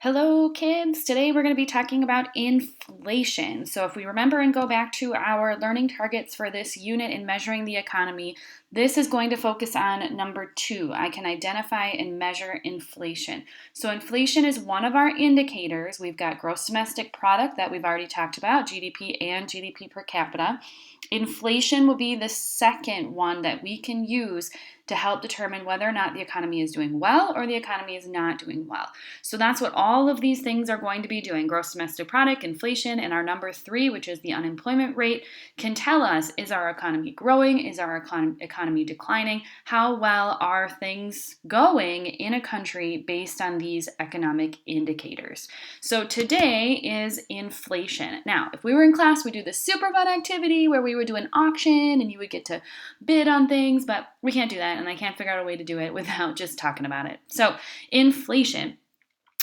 Hello, kids. Today we're going to be talking about inflation. So, if we remember and go back to our learning targets for this unit in measuring the economy, this is going to focus on number 2. I can identify and measure inflation. So, inflation is one of our indicators. We've got gross domestic product that we've already talked about, GDP and GDP per capita. Inflation will be the second one that we can use to help determine whether or not the economy is doing well or the economy is not doing well. So that's what all of these things are going to be doing. Gross domestic product, inflation, and our number 3, which is the unemployment rate, can tell us, is our economy growing? Is our economy declining? How well are things going in a country based on these economic indicators? So today is inflation. Now, if we were in class, we'd do the super fun activity where we would do an auction and you would get to bid on things, but we can't do that, and I can't figure out a way to do it without just talking about it. So, inflation.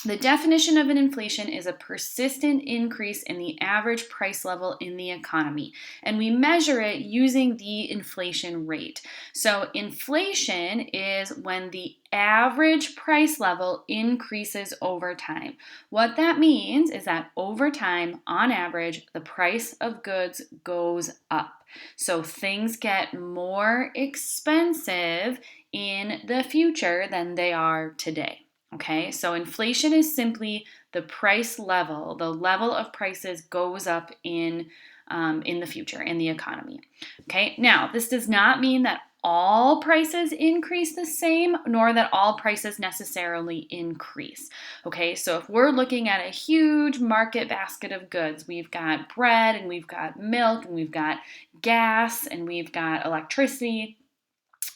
The definition of an inflation is a persistent increase in the average price level in the economy, and we measure it using the inflation rate. So, inflation is when the average price level increases over time. What that means is that over time, on average, the price of goods goes up. So, things get more expensive in the future than they are today. Okay, so inflation is simply the price level. The level of prices goes up in the future in the economy. Okay, now this does not mean that all prices increase the same, nor that all prices necessarily increase. Okay, so if we're looking at a huge market basket of goods, we've got bread and we've got milk and we've got gas and we've got electricity.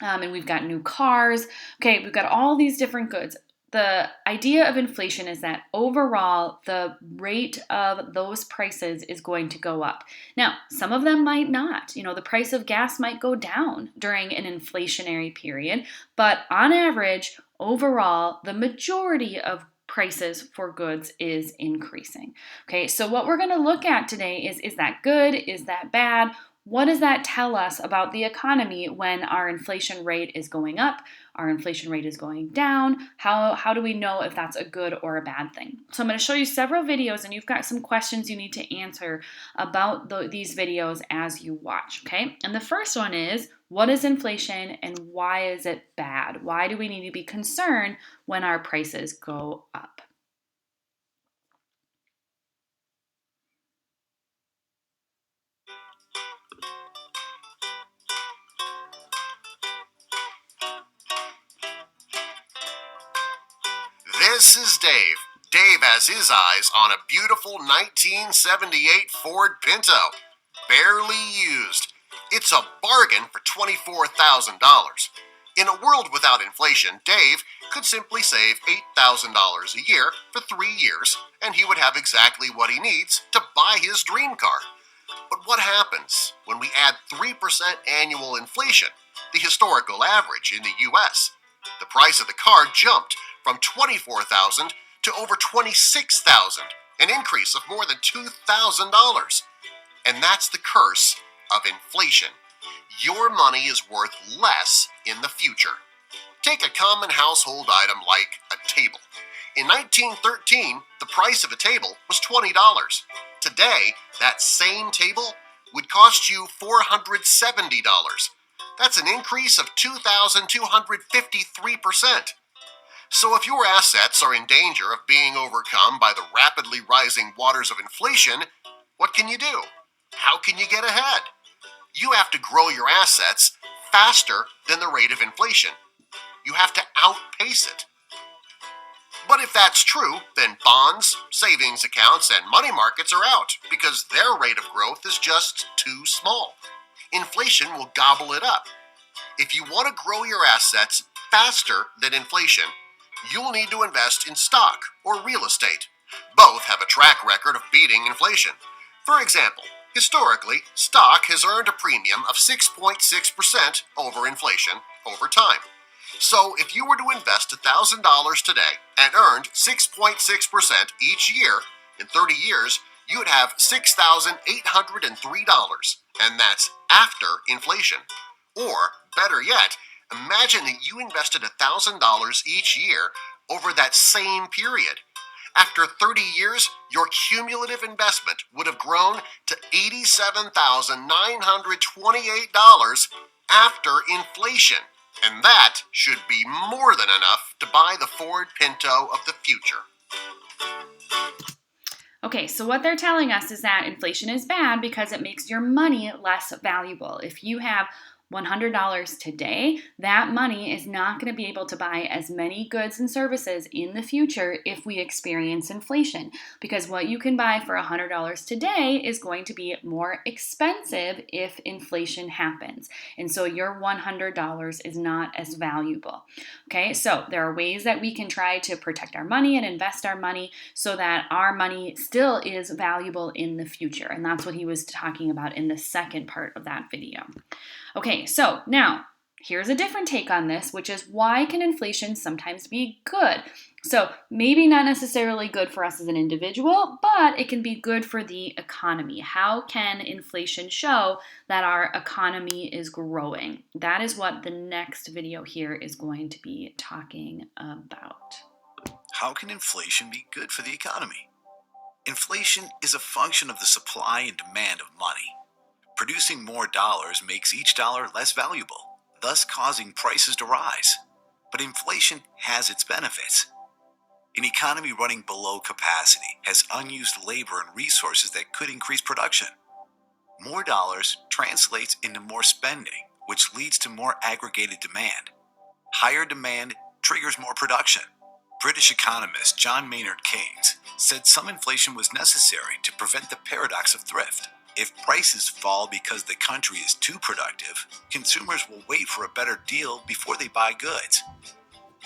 And we've got new cars. Okay, we've got all these different goods. The idea of inflation is that overall, the rate of those prices is going to go up. Now, some of them might not. The price of gas might go down during an inflationary period, but on average, overall, the majority of prices for goods is increasing. Okay, so what we're going to look at today is that good? Is that bad? What does that tell us about the economy when our inflation rate is going up, our inflation rate is going down? How do we know if that's a good or a bad thing? So I'm going to show you several videos, and you've got some questions you need to answer about these videos as you watch, okay? And the first one is, what is inflation and why is it bad? Why do we need to be concerned when our prices go up? This is Dave. Dave has his eyes on a beautiful 1978 Ford Pinto. Barely used. It's a bargain for $24,000. In a world without inflation, Dave could simply save $8,000 a year for 3 years, and he would have exactly what he needs to buy his dream car. But what happens when we add 3% annual inflation, the historical average in the U.S.? The price of the car jumped from $24,000 to over $26,000, an increase of more than $2,000. And that's the curse of inflation. Your money is worth less in the future. Take a common household item like a table. In 1913, the price of a table was $20. Today, that same table would cost you $470. That's an increase of 2,253%. So if your assets are in danger of being overcome by the rapidly rising waters of inflation, what can you do? How can you get ahead? You have to grow your assets faster than the rate of inflation. You have to outpace it. But if that's true, then bonds, savings accounts, and money markets are out because their rate of growth is just too small. Inflation will gobble it up. If you want to grow your assets faster than inflation, you'll need to invest in stock or real estate. Both have a track record of beating inflation. For example, historically, stock has earned a premium of 6.6% over inflation over time. So if you were to invest $1,000 today and earned 6.6% each year, in 30 years, you would have $6,803, and that's after inflation. Or, better yet, imagine that you invested $1,000 each year over that same period. After 30 years, your cumulative investment would have grown to $87,928 after inflation. And that should be more than enough to buy the Ford Pinto of the future. Okay, so what they're telling us is that inflation is bad because it makes your money less valuable. If you have $100 today, that money is not going to be able to buy as many goods and services in the future if we experience inflation, because what you can buy for $100 today is going to be more expensive if inflation happens. And so your $100 is not as valuable. Okay, so there are ways that we can try to protect our money and invest our money so that our money still is valuable in the future. And that's what he was talking about in the second part of that video. Okay, so now here's a different take on this, which is why can inflation sometimes be good? So maybe not necessarily good for us as an individual, but it can be good for the economy. How can inflation show that our economy is growing? That is what the next video here is going to be talking about. How can inflation be good for the economy? Inflation is a function of the supply and demand of money. Producing more dollars makes each dollar less valuable, thus causing prices to rise. But inflation has its benefits. An economy running below capacity has unused labor and resources that could increase production. More dollars translates into more spending, which leads to more aggregated demand. Higher demand triggers more production. British economist John Maynard Keynes said some inflation was necessary to prevent the paradox of thrift. If prices fall because the country is too productive, consumers will wait for a better deal before they buy goods.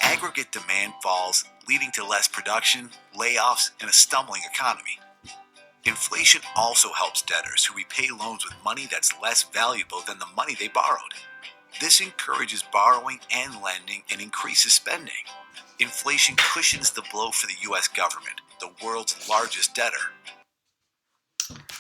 Aggregate demand falls, leading to less production, layoffs, and a stumbling economy. Inflation also helps debtors who repay loans with money that's less valuable than the money they borrowed. This encourages borrowing and lending and increases spending. Inflation cushions the blow for the U.S. government, the world's largest debtor.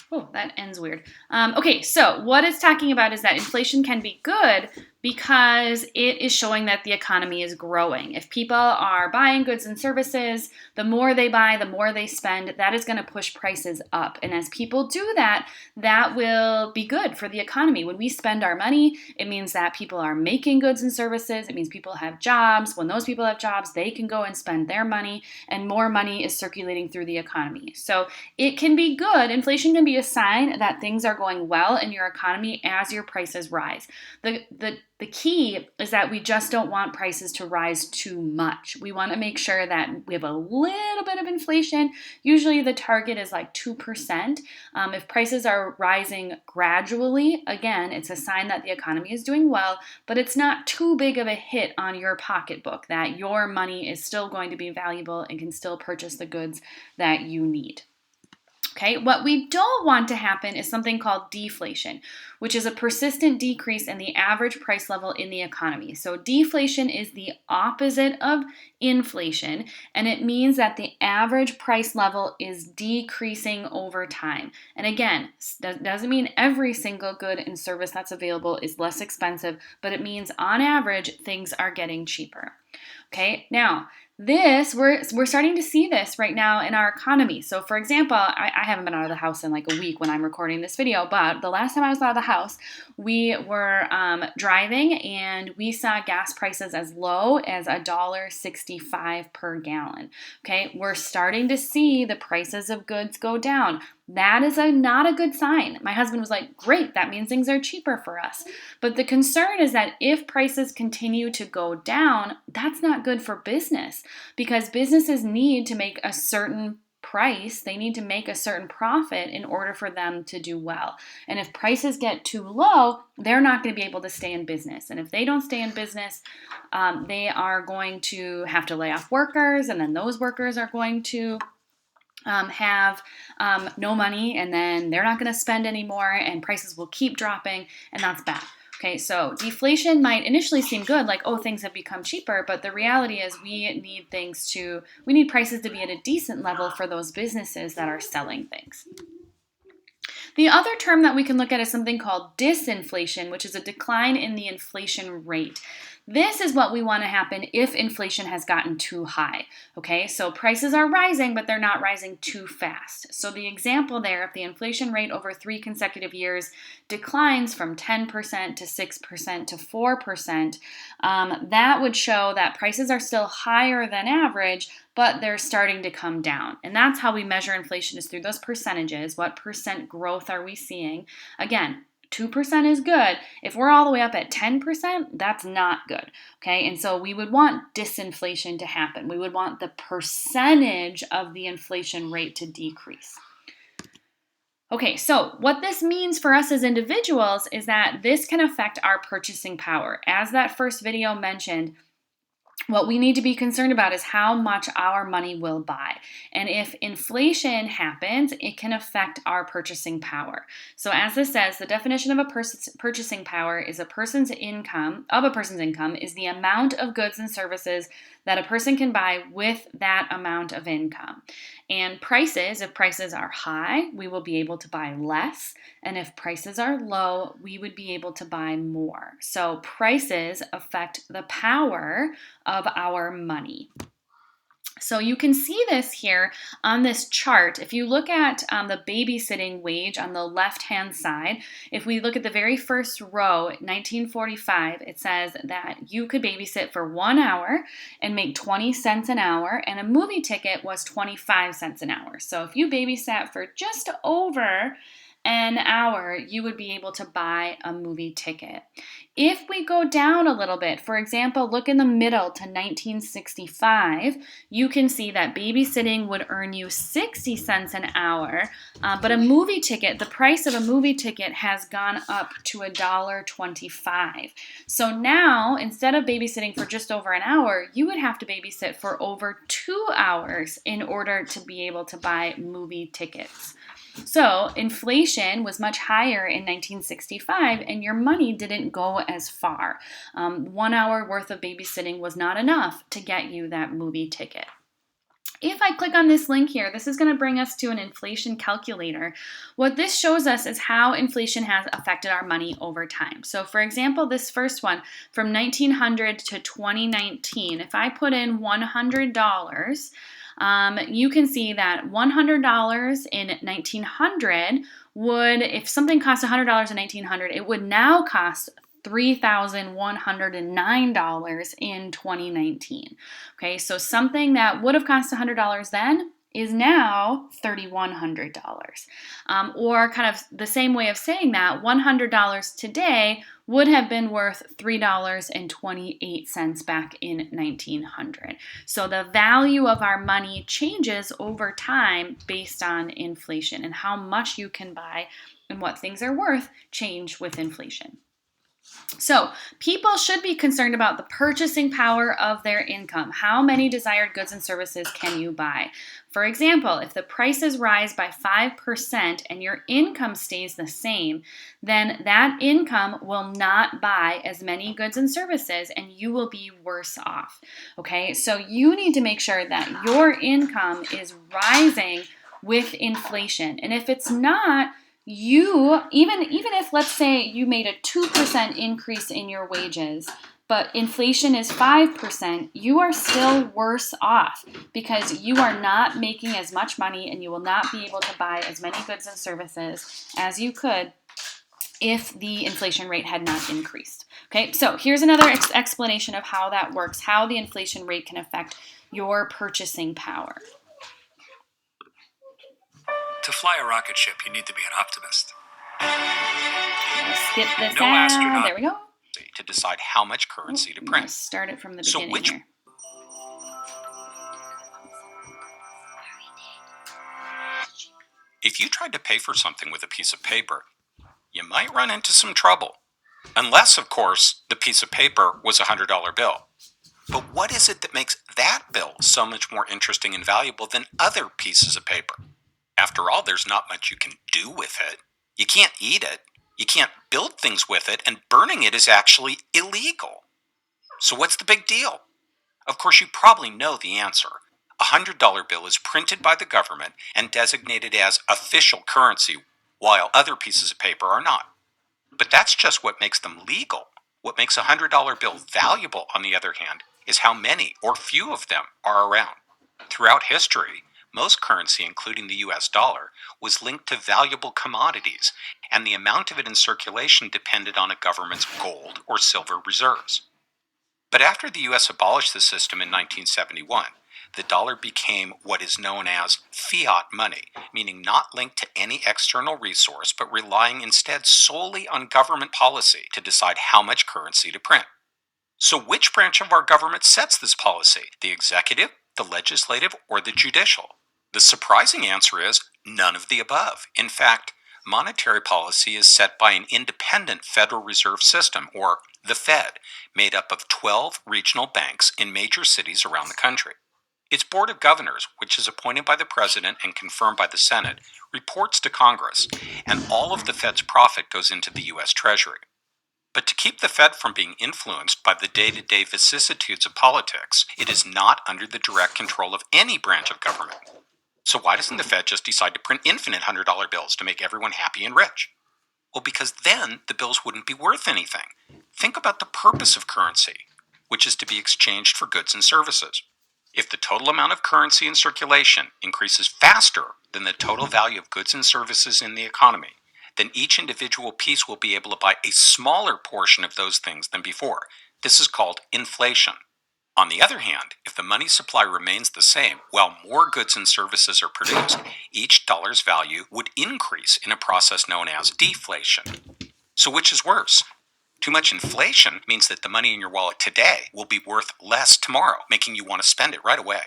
Oh, that ends weird. Okay, so what it's talking about is that inflation can be good because it is showing that the economy is growing. If people are buying goods and services, the more they buy, the more they spend, that is going to push prices up. And as people do that, that will be good for the economy. When we spend our money, it means that people are making goods and services. It means people have jobs. When those people have jobs, they can go and spend their money, and more money is circulating through the economy. So it can be good. Inflation can be a sign that things are going well in your economy as your prices rise. The key is that we just don't want prices to rise too much. We want to make sure that we have a little bit of inflation. Usually the target is like 2%. If prices are rising gradually, again, it's a sign that the economy is doing well, but it's not too big of a hit on your pocketbook, that your money is still going to be valuable and can still purchase the goods that you need. Okay, what we don't want to happen is something called deflation, which is a persistent decrease in the average price level in the economy. So deflation is the opposite of inflation, and it means that the average price level is decreasing over time. And again, that doesn't mean every single good and service that's available is less expensive, but it means on average, things are getting cheaper. Okay, now, we're starting to see this right now in our economy. So for example, I haven't been out of the house in like a week when I'm recording this video, but the last time I was out of the house, we were driving and we saw gas prices as low as $1.65 per gallon. Okay, we're starting to see the prices of goods go down. That is not a good sign. My husband was like, great, that means things are cheaper for us. But the concern is that if prices continue to go down, that's not good for business, because businesses need to make a certain price, they need to make a certain profit in order for them to do well. And if prices get too low, they're not going to be able to stay in business. And if they don't stay in business, they are going to have to lay off workers, and then those workers are going to have no money, and then they're not going to spend anymore, and prices will keep dropping, and that's bad. Okay, so deflation might initially seem good, like, oh, things have become cheaper, but the reality is we need prices to be at a decent level for those businesses that are selling things. The other term that we can look at is something called disinflation, which is a decline in the inflation rate. This is what we want to happen if inflation has gotten too high. Okay, so prices are rising, but they're not rising too fast. So the example there, if the inflation rate over 3 consecutive years declines from 10% to 6% to 4%, that would show that prices are still higher than average, but they're starting to come down. And that's how we measure inflation, is through those percentages. What percent growth are we seeing? Again, 2% is good. If we're all the way up at 10%, that's not good. Okay, and so we would want disinflation to happen. We would want the percentage of the inflation rate to decrease. Okay, so what this means for us as individuals is that this can affect our purchasing power. As that first video mentioned, what we need to be concerned about is how much our money will buy. And if inflation happens, it can affect our purchasing power. So as this says, the definition of a purchasing power is a person's income is the amount of goods and services that a person can buy with that amount of income. And prices, if prices are high, we will be able to buy less. And if prices are low, we would be able to buy more. So prices affect the power of our money. So you can see this here on this chart. If you look at the babysitting wage on the left-hand side, if we look at the very first row, 1945, it says that you could babysit for 1 hour and make 20 cents an hour, and a movie ticket was 25 cents an hour. So if you babysat for just over an hour, you would be able to buy a movie ticket. If we go down a little bit, for example, look in the middle to 1965, you can see that babysitting would earn you 60 cents an hour, but a movie ticket, the price of a movie ticket has gone up to $1.25. So now, instead of babysitting for just over an hour, you would have to babysit for over 2 hours in order to be able to buy movie tickets. So inflation was much higher in 1965, and your money didn't go as far. 1 hour worth of babysitting was not enough to get you that movie ticket. If I click on this link here, this is going to bring us to an inflation calculator. What this shows us is how inflation has affected our money over time. So for example, this first one, from 1900 to 2019, if I put in $100, you can see that $100 in 1900 would, if something cost $100 in 1900, it would now cost $3,109 in 2019. Okay, so something that would have cost $100 then is now $3,100. Or kind of the same way of saying that, $100 today would have been worth $3.28 back in 1900. So the value of our money changes over time based on inflation, and how much you can buy and what things are worth change with inflation. So people should be concerned about the purchasing power of their income. How many desired goods and services can you buy? For example, if the prices rise by 5% and your income stays the same, then that income will not buy as many goods and services, and you will be worse off. Okay, so you need to make sure that your income is rising with inflation. And if it's not, you, even if, let's say, you made a 2% increase in your wages, but inflation is 5%, you are still worse off because you are not making as much money, and you will not be able to buy as many goods and services as you could if the inflation rate had not increased. Okay, so here's another explanation of how that works, how the inflation rate can affect your purchasing power. To fly a rocket ship, you need to be an optimist. Skip this No out. astronaut- There we go. To decide how much currency to print. Start it from the So beginning which- here. If you tried to pay for something with a piece of paper, you might run into some trouble. Unless, of course, the piece of paper was a $100 bill. But what is it that makes that bill so much more interesting and valuable than other pieces of paper? After all, there's not much you can do with it. You can't eat it. You can't build things with it, and burning it is actually illegal. So what's the big deal? Of course, you probably know the answer. A $100 bill is printed by the government and designated as official currency, while other pieces of paper are not. But that's just what makes them legal. What makes a $100 bill valuable, on the other hand, is how many or few of them are around. Throughout history, most currency, including the US dollar, was linked to valuable commodities, and the amount of it in circulation depended on a government's gold or silver reserves. But after the US abolished the system in 1971, the dollar became what is known as fiat money, meaning not linked to any external resource, but relying instead solely on government policy to decide how much currency to print. So which branch of our government sets this policy? The executive, the legislative, or the judicial? The surprising answer is none of the above. In fact, monetary policy is set by an independent Federal Reserve System, or the Fed, made up of 12 regional banks in major cities around the country. Its Board of Governors, which is appointed by the President and confirmed by the Senate, reports to Congress, and all of the Fed's profit goes into the U.S. Treasury. But to keep the Fed from being influenced by the day-to-day vicissitudes of politics, it is not under the direct control of any branch of government. So why doesn't the Fed just decide to print infinite $100 bills to make everyone happy and rich? Well, because then the bills wouldn't be worth anything. Think about the purpose of currency, which is to be exchanged for goods and services. If the total amount of currency in circulation increases faster than the total value of goods and services in the economy, then each individual piece will be able to buy a smaller portion of those things than before. This is called inflation. On the other hand, if the money supply remains the same while more goods and services are produced, each dollar's value would increase in a process known as deflation. So which is worse? Too much inflation means that the money in your wallet today will be worth less tomorrow, making you want to spend it right away.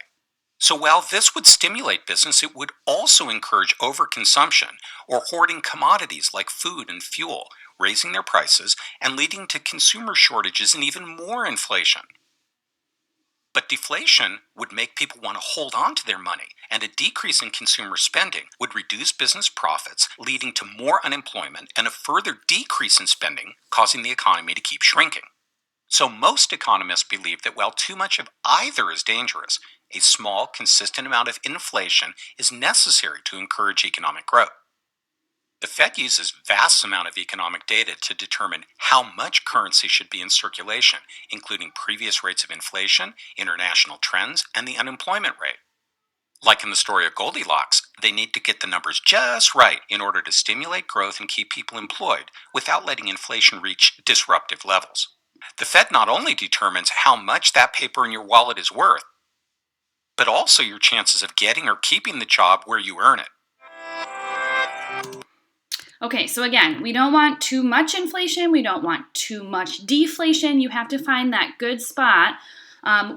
So while this would stimulate business, it would also encourage overconsumption or hoarding commodities like food and fuel, raising their prices and leading to consumer shortages and even more inflation. But deflation would make people want to hold on to their money, and a decrease in consumer spending would reduce business profits, leading to more unemployment and a further decrease in spending, causing the economy to keep shrinking. So most economists believe that while too much of either is dangerous, a small, consistent amount of inflation is necessary to encourage economic growth. The Fed uses vast amount of economic data to determine how much currency should be in circulation, including previous rates of inflation, international trends, and the unemployment rate. Like in the story of Goldilocks, they need to get the numbers just right in order to stimulate growth and keep people employed without letting inflation reach disruptive levels. The Fed not only determines how much that paper in your wallet is worth, but also your chances of getting or keeping the job where you earn it. Okay, so again, we don't want too much inflation. We don't want too much deflation. You have to find that good spot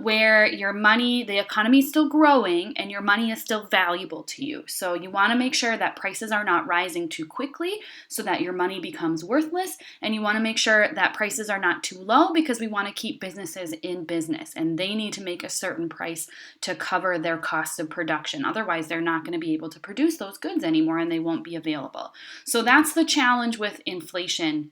where your money, the economy is still growing and your money is still valuable to you. So you want to make sure that prices are not rising too quickly so that your money becomes worthless. And you want to make sure that prices are not too low because we want to keep businesses in business and they need to make a certain price to cover their costs of production. Otherwise, they're not going to be able to produce those goods anymore and they won't be available. So that's the challenge with inflation,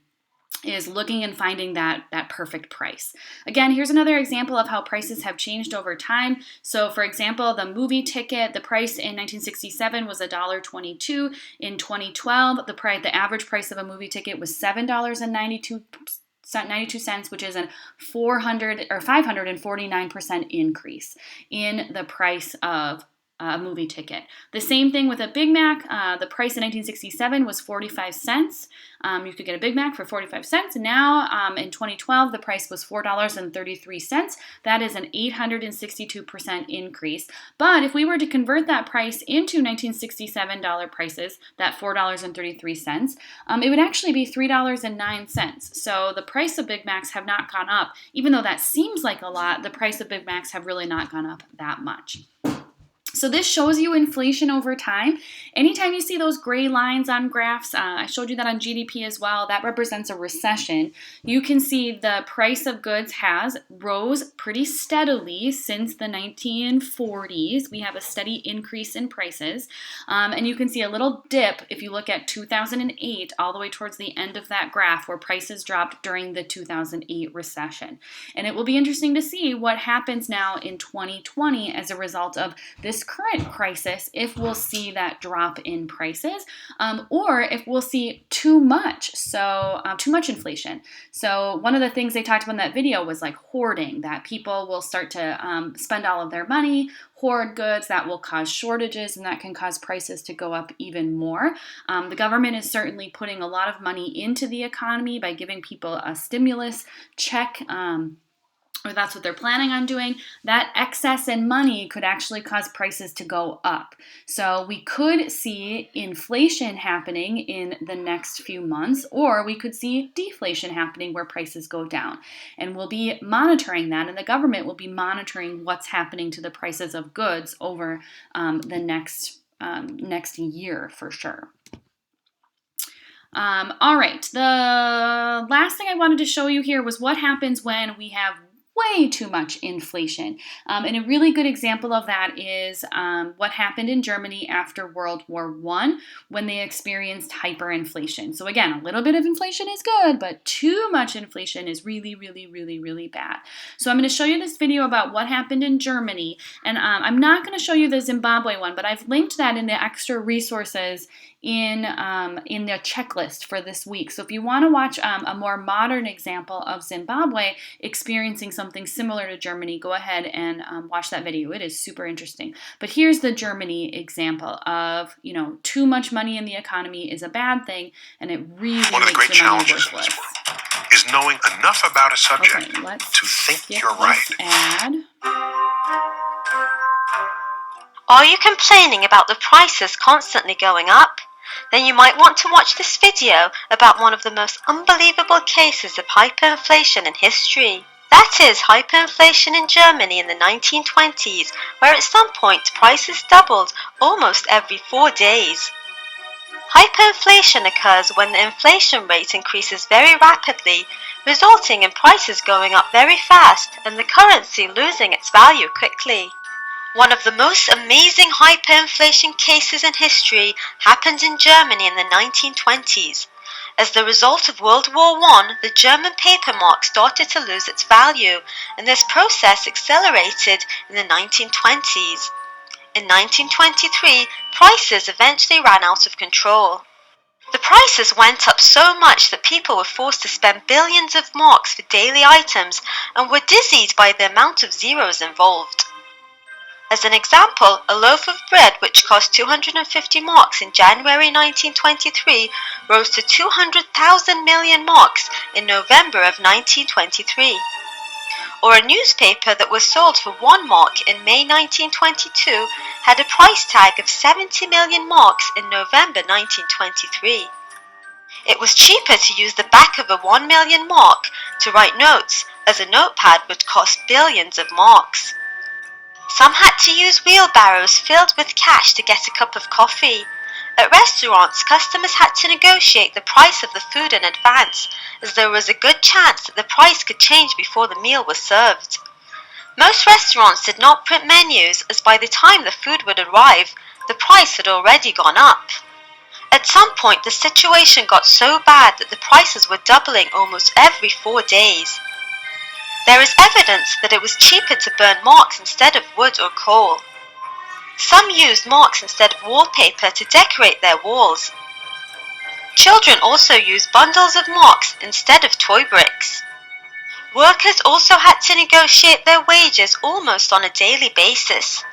is looking and finding that perfect price. Again, here's another example of how prices have changed over time. So for example, the movie ticket, the price in 1967 was $1.22. In 2012, the average price of a movie ticket was $7.92, which is a 549% increase in the price of a movie ticket. The same thing with a Big Mac. The price in 1967 was 45 cents. You could get a Big Mac for 45 cents. And now in 2012, the price was $4.33. That is an 862% increase. But if we were to convert that price into $1967 prices, that $4.33, it would actually be $3.09. So the price of Big Macs have not gone up. Even though that seems like a lot, the price of Big Macs have really not gone up that much. So this shows you inflation over time. Anytime you see those gray lines on graphs, I showed you that on GDP as well, that represents a recession. You can see the price of goods has rose pretty steadily since the 1940s. We have a steady increase in prices. And you can see a little dip if you look at 2008 all the way towards the end of that graph where prices dropped during the 2008 recession. And it will be interesting to see what happens now in 2020 as a result of this current crisis if we'll see that drop in prices, or if we'll see too much inflation. So one of the things they talked about in that video was like hoarding, that people will start to spend all of their money, hoard goods, that will cause shortages, and that can cause prices to go up even more. The government is certainly putting a lot of money into the economy by giving people a stimulus check, or that's what they're planning on doing. That excess in money could actually cause prices to go up. So we could see inflation happening in the next few months, or we could see deflation happening where prices go down. And we'll be monitoring that, and the government will be monitoring what's happening to the prices of goods over the next year for sure. All right, the last thing I wanted to show you here was what happens when we have way too much inflation. And a really good example of that is what happened in Germany after World War I when they experienced hyperinflation. So again, a little bit of inflation is good, but too much inflation is really, really, really, really bad. So I'm going to show you this video about what happened in Germany. And I'm not going to show you the Zimbabwe one, but I've linked that in the extra resources in the checklist for this week. So if you want to watch a more modern example of Zimbabwe experiencing something similar to Germany, go ahead and watch that video. It is super interesting. But here's the Germany example of, too much money in the economy is a bad thing, and it really One of the makes great your money challenges in worthless. this world is knowing enough about a subject Okay, let's to think skip you're this right. ad. Are you complaining about the prices constantly going up? Then you might want to watch this video about one of the most unbelievable cases of hyperinflation in history. That is hyperinflation in Germany in the 1920s, where at some point prices doubled almost every 4 days. Hyperinflation occurs when the inflation rate increases very rapidly, resulting in prices going up very fast and the currency losing its value quickly. One of the most amazing hyperinflation cases in history happened in Germany in the 1920s. As the result of World War I, the German paper mark started to lose its value, and this process accelerated in the 1920s. In 1923, prices eventually ran out of control. The prices went up so much that people were forced to spend billions of marks for daily items and were dizzied by the amount of zeros involved. As an example, a loaf of bread which cost 250 marks in January 1923 rose to 200,000 million marks in November of 1923. Or a newspaper that was sold for 1 mark in May 1922 had a price tag of 70 million marks in November 1923. It was cheaper to use the back of a 1 million mark to write notes, as a notepad would cost billions of marks. Some had to use wheelbarrows filled with cash to get a cup of coffee. At restaurants, customers had to negotiate the price of the food in advance, as there was a good chance that the price could change before the meal was served. Most restaurants did not print menus, as by the time the food would arrive, the price had already gone up. At some point, the situation got so bad that the prices were doubling almost every 4 days. There is evidence that it was cheaper to burn marks instead of wood or coal. Some used marks instead of wallpaper to decorate their walls. Children also used bundles of marks instead of toy bricks. Workers also had to negotiate their wages almost on a daily basis.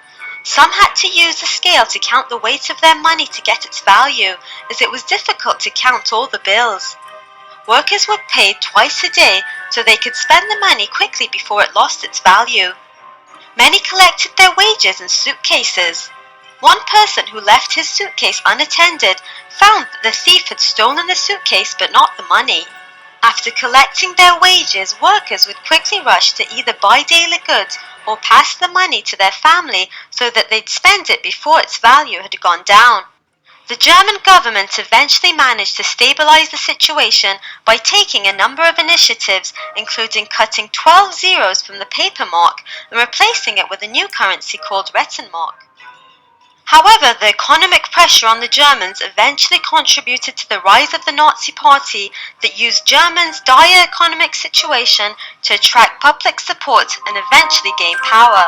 Some had to use a scale to count the weight of their money to get its value, as it was difficult to count all the bills. Workers were paid twice a day so they could spend the money quickly before it lost its value. Many collected their wages in suitcases. One person who left his suitcase unattended found that the thief had stolen the suitcase but not the money. After collecting their wages, workers would quickly rush to either buy daily goods or pass the money to their family so that they'd spend it before its value had gone down. The German government eventually managed to stabilize the situation by taking a number of initiatives, including cutting 12 zeros from the paper mark and replacing it with a new currency called Rentenmark. However, the economic pressure on the Germans eventually contributed to the rise of the Nazi Party that used Germans' dire economic situation to attract public support and eventually gain power.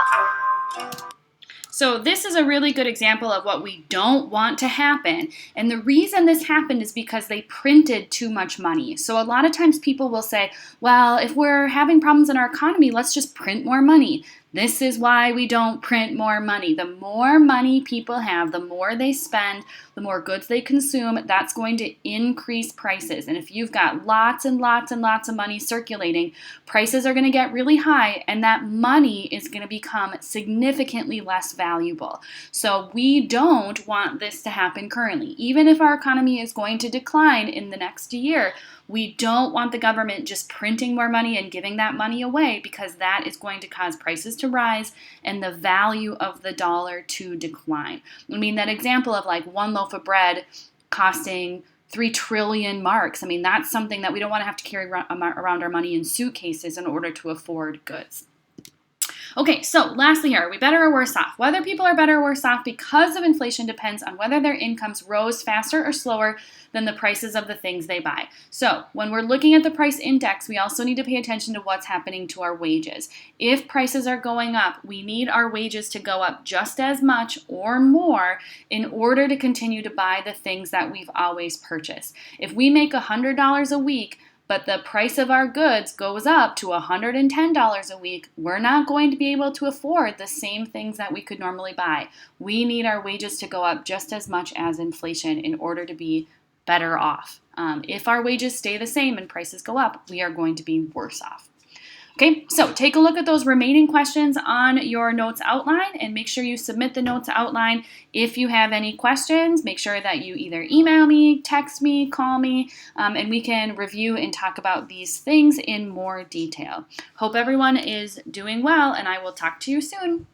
So this is a really good example of what we don't want to happen. And the reason this happened is because they printed too much money. So a lot of times people will say, well, if we're having problems in our economy, let's just print more money. This is why we don't print more money. The more money people have, the more they spend, the more goods they consume, that's going to increase prices. And if you've got lots and lots and lots of money circulating, prices are going to get really high, and that money is going to become significantly less valuable. So we don't want this to happen currently. Even if our economy is going to decline in the next year, we don't want the government just printing more money and giving that money away, because that is going to cause prices to rise and the value of the dollar to decline. I mean, that example of like one loaf of bread costing 3 trillion marks. I mean, that's something that we don't want to have to carry around our money in suitcases in order to afford goods. Okay, so lastly here, are we better or worse off? Whether people are better or worse off because of inflation depends on whether their incomes rose faster or slower than the prices of the things they buy. So when we're looking at the price index, we also need to pay attention to what's happening to our wages. If prices are going up, we need our wages to go up just as much or more in order to continue to buy the things that we've always purchased. If we make $100 a week, but the price of our goods goes up to $110 a week, we're not going to be able to afford the same things that we could normally buy. We need our wages to go up just as much as inflation in order to be better off. If our wages stay the same and prices go up, we are going to be worse off. Okay, so take a look at those remaining questions on your notes outline and make sure you submit the notes outline. If you have any questions, make sure that you either email me, text me, call me, and we can review and talk about these things in more detail. Hope everyone is doing well, and I will talk to you soon.